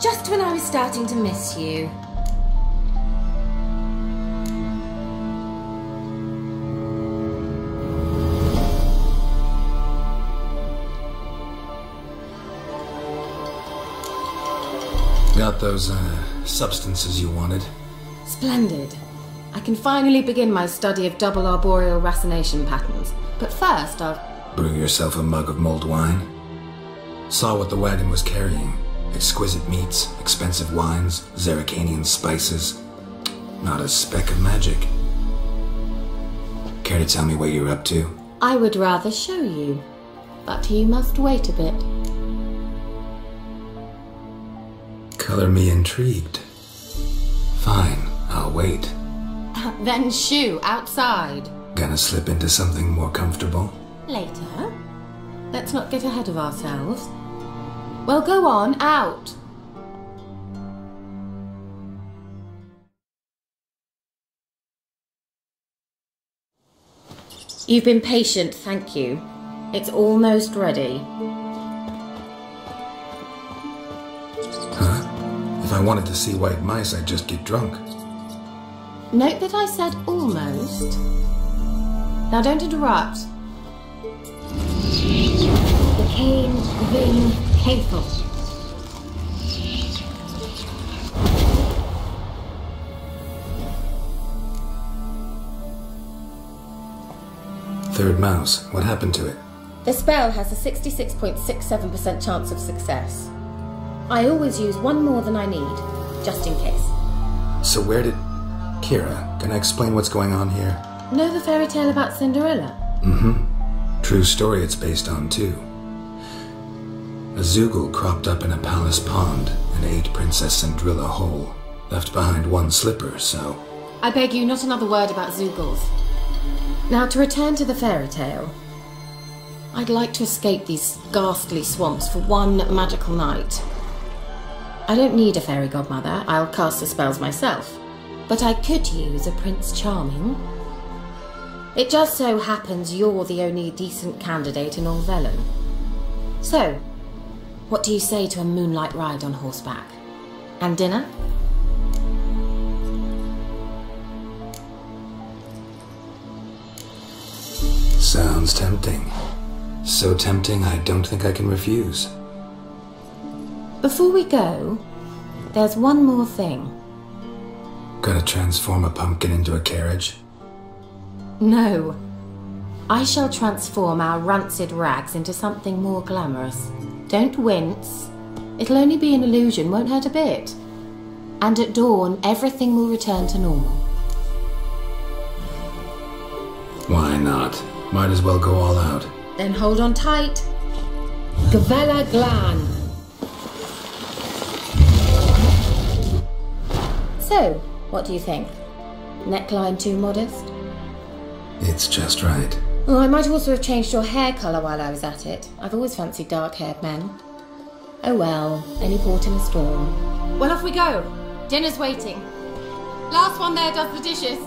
Just when I was starting to miss you. Got those, substances you wanted? Splendid. I can finally begin my study of double arboreal racination patterns. But first, I'll... Brew yourself a mug of mulled wine. Saw what the wagon was carrying. Exquisite meats, expensive wines, Zerrikanian spices. Not a speck of magic. Care to tell me what you're up to? I would rather show you, but you must wait a bit. Color me intrigued. Fine, I'll wait. Then shoo, outside. Gonna slip into something more comfortable? Later. Let's not get ahead of ourselves. Well, go on, out. You've been patient, thank you. It's almost ready. Huh? If I wanted to see white mice, I'd just get drunk. Note that I said almost. Now don't interrupt. The cane, Ving, Hateful. Third mouse. What happened to it? The spell has a 66.67% chance of success. I always use one more than I need, just in case. So where did... Kira, can I explain what's going on here? Know the fairy tale about Cinderella? Mm-hmm. True story it's based on, too. A Zoogle cropped up in a palace pond and ate Princess Cinderella whole. Left behind one slipper, so... I beg you, not another word about Zoogles. Now, to return to the fairy tale. I'd like to escape these ghastly swamps for one magical night. I don't need a fairy godmother, I'll cast the spells myself. But I could use a Prince Charming. It just so happens you're the only decent candidate in all Velen. So, what do you say to a moonlight ride on horseback? And dinner? Sounds tempting. So tempting I don't think I can refuse. Before we go, there's one more thing. Gotta transform a pumpkin into a carriage? No. I shall transform our rancid rags into something more glamorous. Don't wince. It'll only be an illusion, won't hurt a bit. And at dawn, everything will return to normal. Why not? Might as well go all out. Then hold on tight. Gavella Glan. So, what do you think? Neckline too modest? It's just right. Oh, I might also have changed your hair colour while I was at it. I've always fancied dark-haired men. Oh well, any port in a storm. Well, off we go. Dinner's waiting. Last one there does the dishes.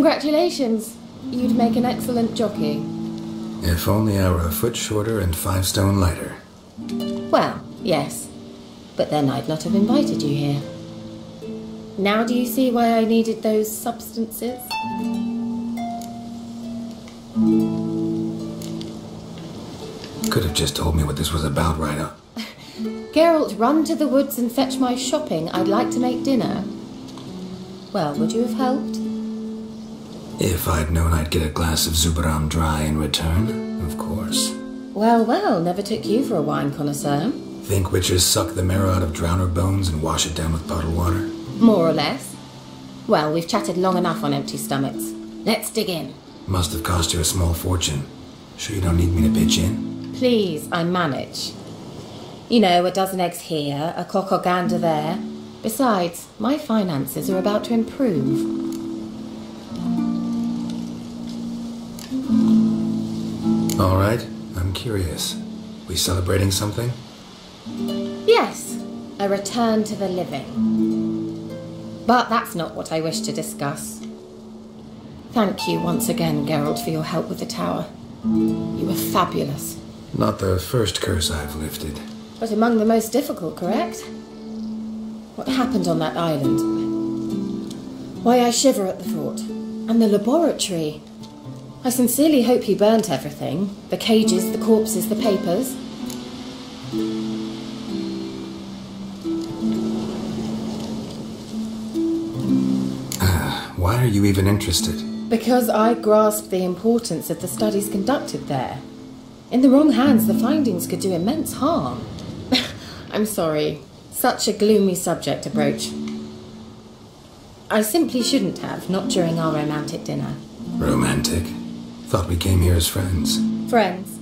Congratulations. You'd make an excellent jockey. If only I were a foot shorter and 5 stone lighter. Well, yes. But then I'd not have invited you here. Now do you see why I needed those substances? Could have just told me what this was about right up. Geralt, run to the woods and fetch my shopping. I'd like to make dinner. Well, would you have helped? If I'd known I'd get a glass of Zubaram dry in return, of course. Well, well, never took you for a wine connoisseur. Think witches suck the marrow out of drowner bones and wash it down with bottled water? More or less. Well, we've chatted long enough on empty stomachs. Let's dig in. Must have cost you a small fortune. Sure you don't need me to pitch in? Please, I manage. You know, a dozen eggs here, a cock or gander there. Besides, my finances are about to improve. All right, I'm curious. We celebrating something? Yes, a return to the living. But that's not what I wish to discuss. Thank you once again, Geralt, for your help with the tower. You were fabulous. Not the first curse I've lifted. But among the most difficult, correct? What happened on that island? Why, I shiver at the thought. And the laboratory. I sincerely hope he burnt everything. The cages, the corpses, the papers. Why are you even interested? Because I grasp the importance of the studies conducted there. In the wrong hands, the findings could do immense harm. I'm sorry. Such a gloomy subject to broach. I simply shouldn't have, not during our romantic dinner. Romantic? Thought we came here as friends. Friends.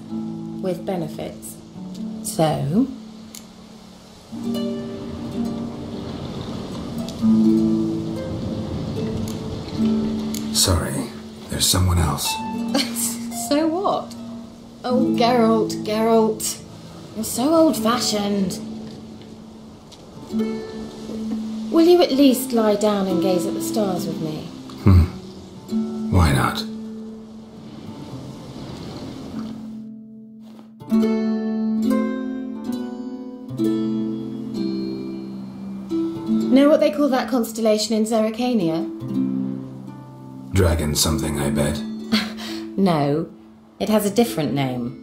With benefits. So? Sorry, there's someone else. So what? Oh, Geralt. You're so old-fashioned. Will you at least lie down and gaze at the stars with me? Why not? Know what they call that constellation in Zerrikania? Dragon something, I bet. No, it has a different name.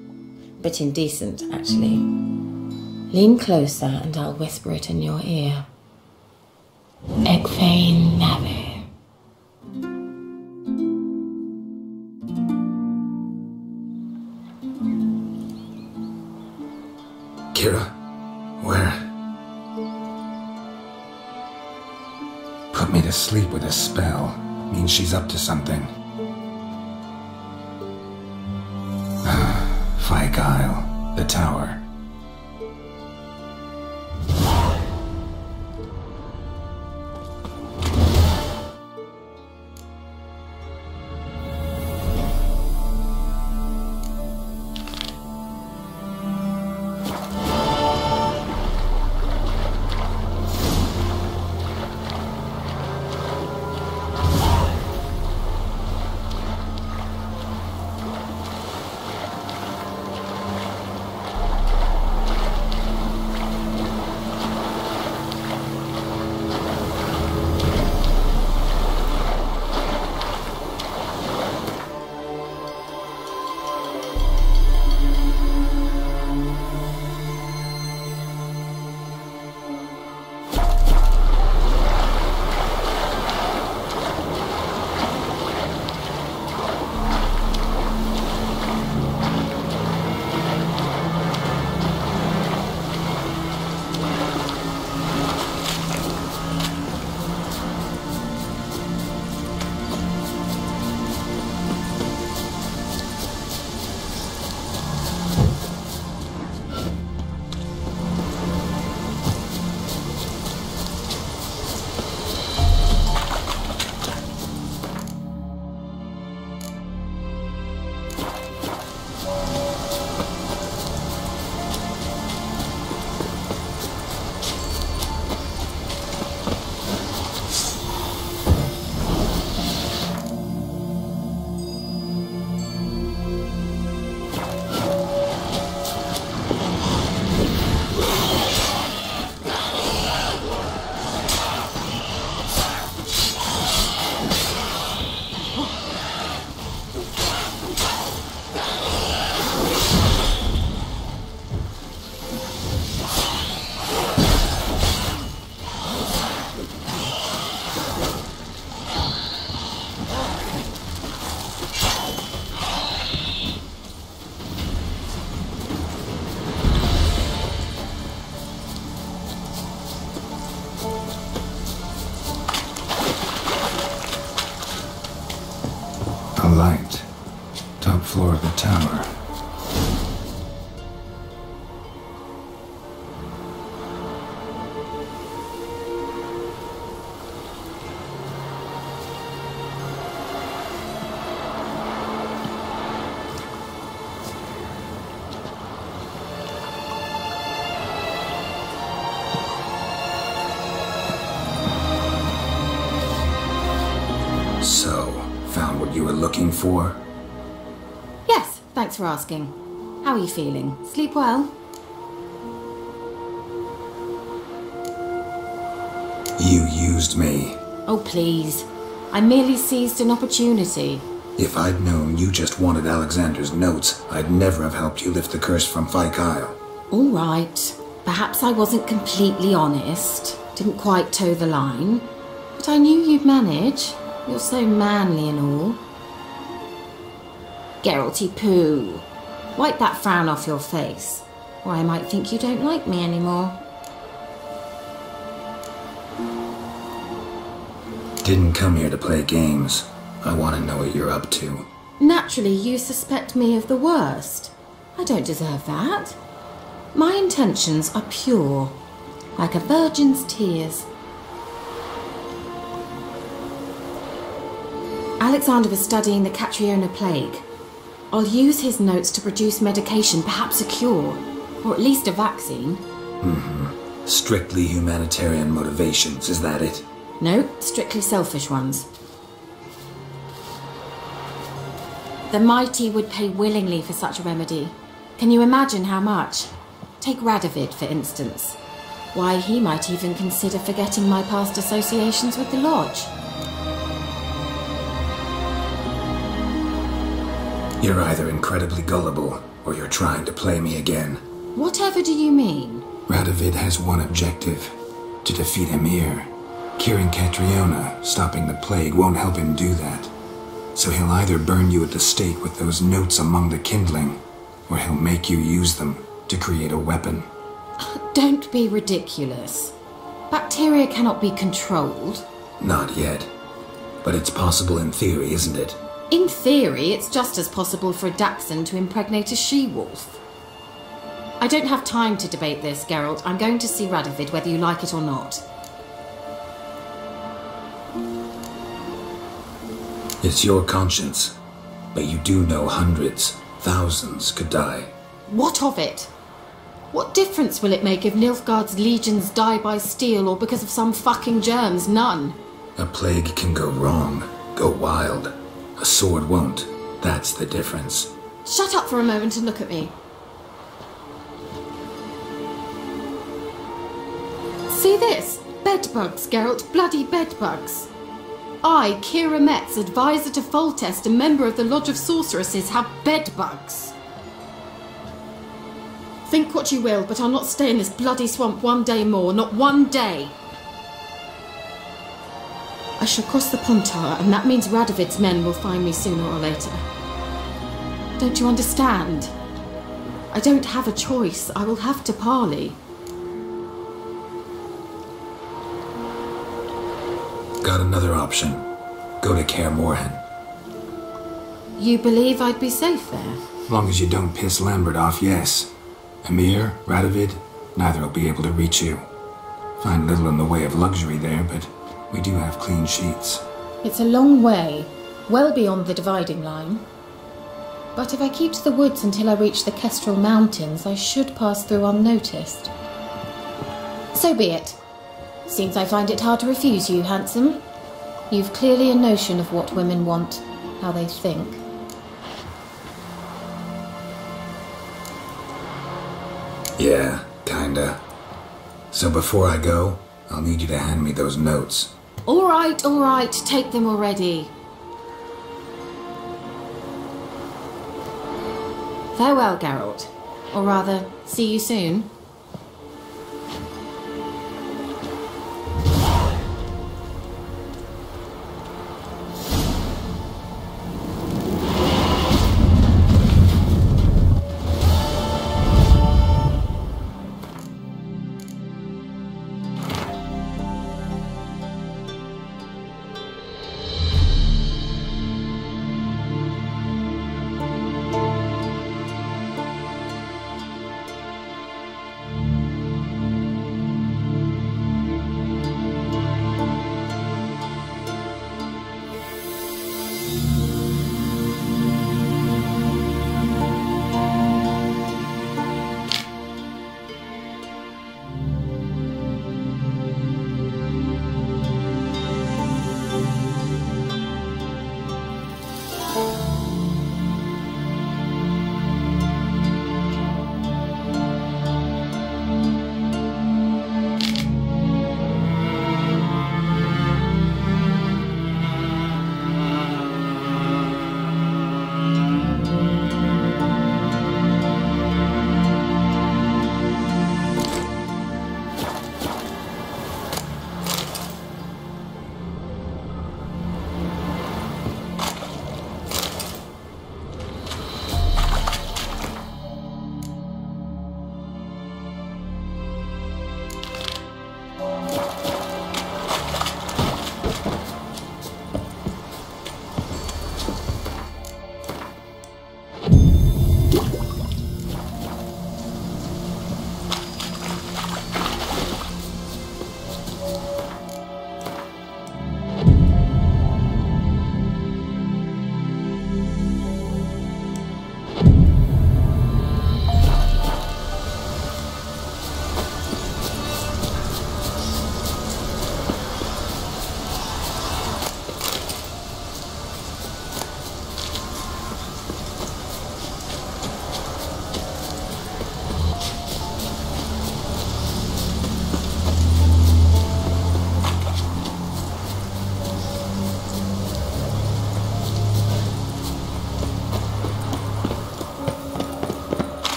But indecent, actually. Lean closer and I'll whisper it in your ear. Egfain Navi. Kira? Where? Put me to sleep with a spell. Means she's up to something. Fyke Isle, the tower. light. Top floor of the tower. So, found what you were looking for? Yes, thanks for asking. How are you feeling? Sleep well? You used me. Oh, please. I merely seized an opportunity. If I'd known you just wanted Alexander's notes, I'd never have helped you lift the curse from Fyke Isle. All right. Perhaps I wasn't completely honest. Didn't quite toe the line. But I knew you'd manage. You're so manly and all. Geralty poo. Wipe that frown off your face, or I might think you don't like me anymore. Didn't come here to play games. I want to know what you're up to. Naturally, you suspect me of the worst. I don't deserve that. My intentions are pure, like a virgin's tears. Alexander was studying the Catriona plague. I'll use his notes to produce medication, perhaps a cure, or at least a vaccine. Strictly humanitarian motivations, is that it? No, strictly selfish ones. The mighty would pay willingly for such a remedy. Can you imagine how much? Take Radovid, for instance. Why, he might even consider forgetting my past associations with the Lodge. You're either incredibly gullible, or you're trying to play me again. Whatever do you mean? Radovid has one objective: to defeat Emhyr. Curing Catriona, stopping the plague, won't help him do that. So he'll either burn you at the stake with those notes among the kindling, or he'll make you use them to create a weapon. Don't be ridiculous. Bacteria cannot be controlled. Not yet. But it's possible in theory, isn't it? In theory, it's just as possible for a Dachshund to impregnate a she-wolf. I don't have time to debate this, Geralt. I'm going to see Radovid, whether you like it or not. It's your conscience. But you do know hundreds, thousands could die. What of it? What difference will it make if Nilfgaard's legions die by steel or because of some fucking germs? None. A plague can go wrong, go wild. A sword won't. That's the difference. Shut up for a moment and look at me. See this? Bedbugs, Geralt. Bloody bedbugs. I, Kira Metz, advisor to Foltest, a member of the Lodge of Sorceresses, have bedbugs. Think what you will, but I'll not stay in this bloody swamp one day more. Not one day. I shall cross the Pontar, and that means Radovid's men will find me sooner or later. Don't you understand? I don't have a choice. I will have to parley. Got another option. Go to Kaer Morhen. You believe I'd be safe there? Long as you don't piss Lambert off, yes. Emhyr, Radovid, neither will be able to reach you. Find little in the way of luxury there, but we do have clean sheets. It's a long way, well beyond the dividing line. But if I keep to the woods until I reach the Kestrel Mountains, I should pass through unnoticed. So be it. Seems I find it hard to refuse you, handsome. You've clearly a notion of what women want, how they think. Yeah, kinda. So before I go, I'll need you to hand me those notes. All right, take them already. Farewell, Geralt. Or rather, see you soon.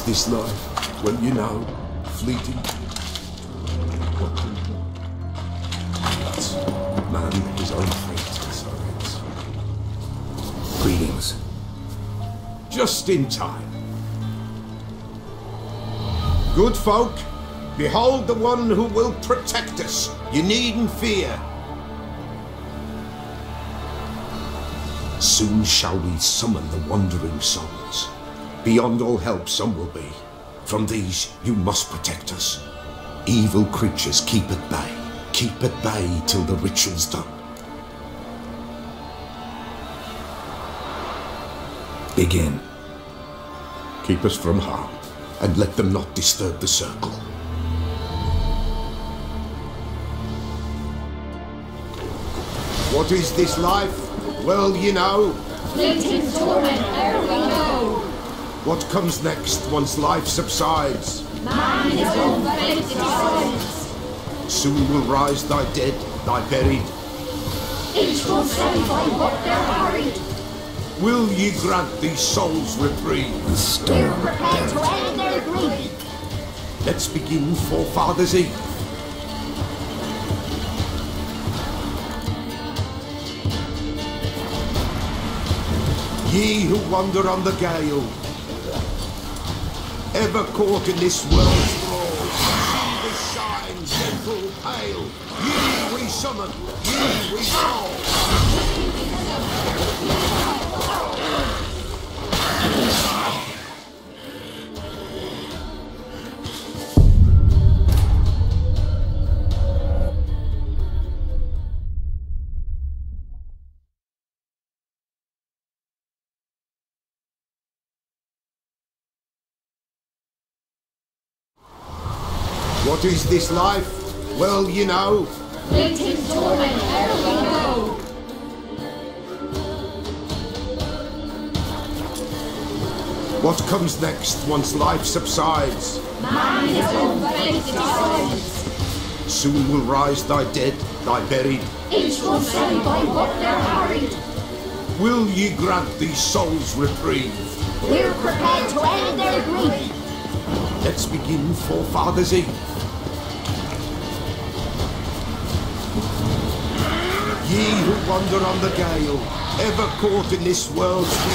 is this life? Well, you know, fleeting. But man, his own fate decides. Greetings. Just in time. Good folk, behold the one who will protect us. You needn't fear. Soon shall we summon the wandering souls. Beyond all help some will be. From these you must protect us. Evil creatures keep at bay. Keep at bay till the ritual's done. Begin. Keep us from harm, and let them not disturb the circle. What is this life? Well, you know. Fleeting torment, ere we know. What comes next once life subsides? Man his own fate decides. Soon will rise thy dead, thy buried. Each will say by what they're harried. Will ye grant these souls reprieve? The We're storm prepared to buried. end their grief. Let's begin Forefathers' Eve. Ye who wander on the gale, ever caught in this world's thrall, see the shine, gentle, pale. Ye we summon, ye we call. What is this life? Well, you know. Fleeting torment, ere we know. What comes next once life subsides? Man his own fate decides. Soon will rise thy dead, thy buried. Each will say by what they're harried. Will ye grant these souls reprieve? We're prepared to end their grief. Let's begin Forefathers' Eve. Ye who wander on the gale, ever caught in this world's thrall,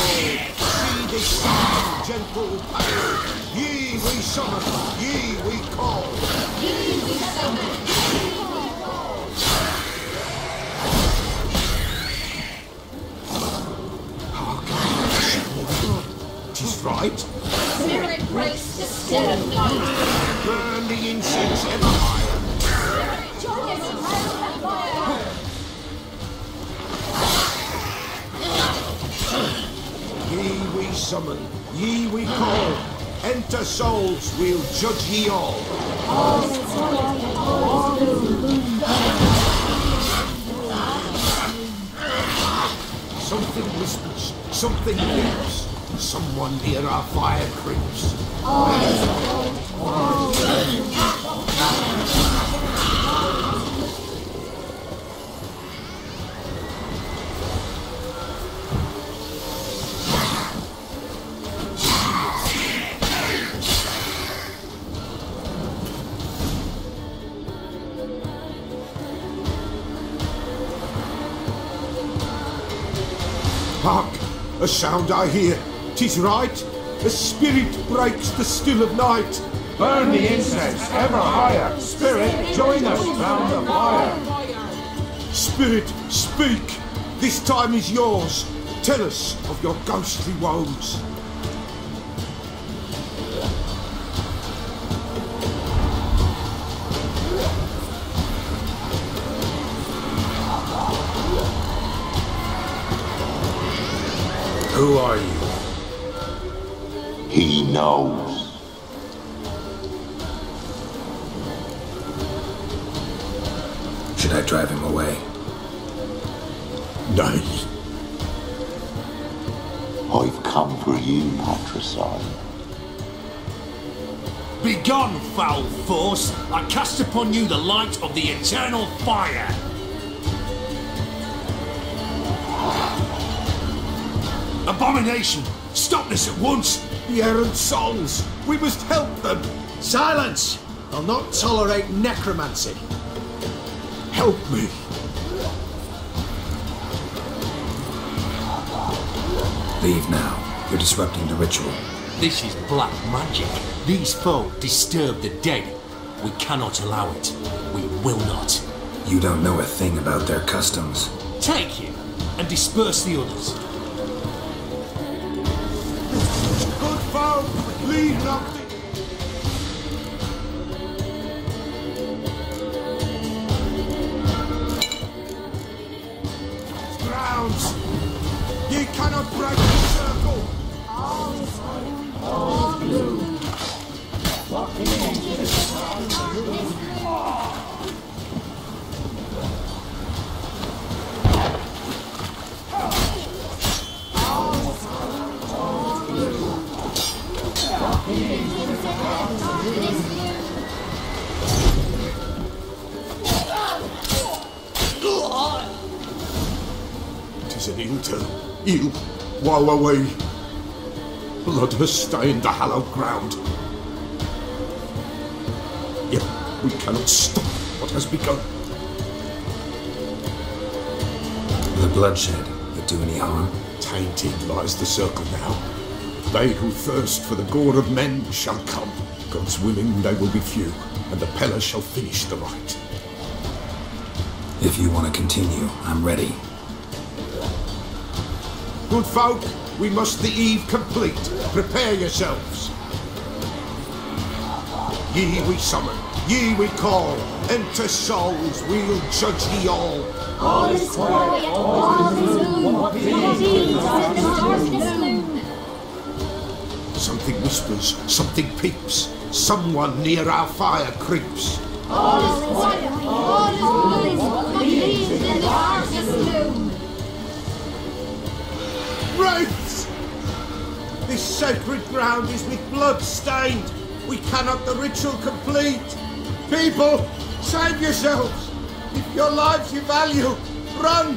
see this sun, gentle, pale. Ye we summon, ye we call. Tis right. Spirit breaks the still of night. Burn the incense ever higher. Join us in hell fire. Ye we summon, ye we call. Enter souls, we'll judge ye all. Something whispers, something leaps. Someone near our fire creeps. Hark! A sound I hear. 'Tis right. A spirit breaks the still of night. Burn the incense ever higher. Spirit, join us round the fire. Spirit, speak. This time is yours. Tell us of your ghostly woes. Who are you? He knows. Should I drive him away? Nay. I've come for you, patricide. Begone, foul force! I cast upon you the light of the eternal fire! Abomination! Stop this at once! The errant souls! We must help them! Silence! I'll not tolerate necromancy. Help me! Leave now. You're disrupting the ritual. This is black magic. These folk disturb the dead. We cannot allow it. We will not. You don't know a thing about their customs. Take him and disperse the others. Good folk, leave nothing. Grounds! Ye cannot break the circle! All blue. Tis an ill turn. Ill. Woe away. Blood has stained the hallowed ground. Yet we cannot stop what has begun. The bloodshed, it do any harm? Tainted lies the circle now. They who thirst for the gore of men shall come. God's willing they will be few, and the Peller shall finish the rite. If you want to continue, I'm ready. Good folk, we must the eve complete. Prepare yourselves. Ye we summon, ye we call. Enter souls, we'll judge ye all. All is quiet, all is gloom. Deeds in the darkness gloom. Something whispers, something peeps. Someone near our fire creeps. All is quiet, all is gloom. Deeds in the darkness gloom. Wraiths! This sacred ground is with blood stained. We cannot the ritual complete. People, save yourselves. If your lives you value, run!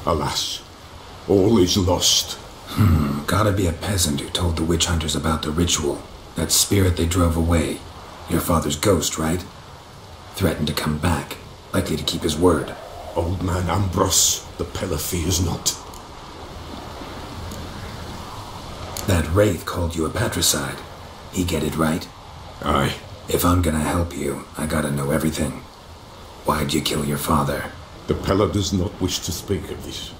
Alas, all is lost. Gotta be a peasant who told the witch hunters about the ritual. That spirit they drove away. Your father's ghost, right? Threatened to come back. Likely to keep his word. Old man Ambrose, the Peller fears not. That wraith called you a patricide. He get it right? Aye. If I'm gonna help you, I gotta know everything. Why'd you kill your father? The Peller does not wish to speak of this.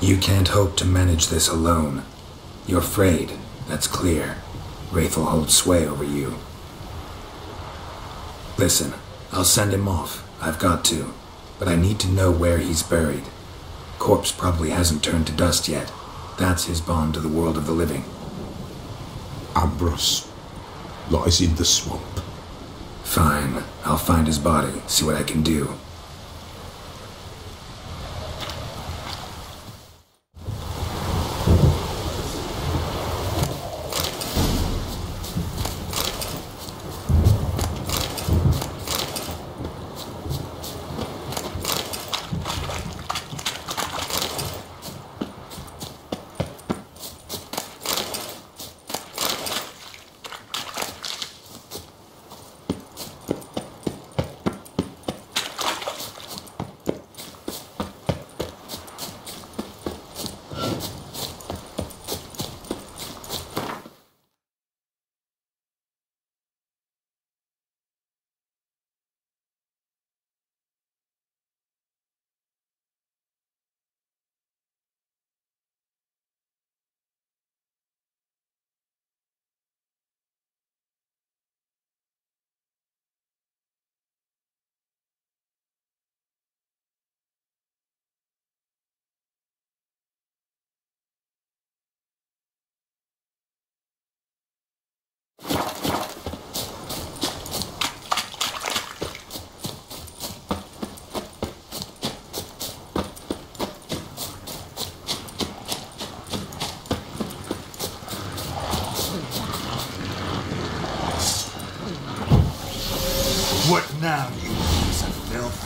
You can't hope to manage this alone. You're afraid, that's clear. Wraith will hold sway over you. Listen, I'll send him off. I've got to. But I need to know where he's buried. Corpse probably hasn't turned to dust yet. That's his bond to the world of the living. Ambrose lies in the swamp. Fine. I'll find his body, see what I can do. What now, you piece of filth?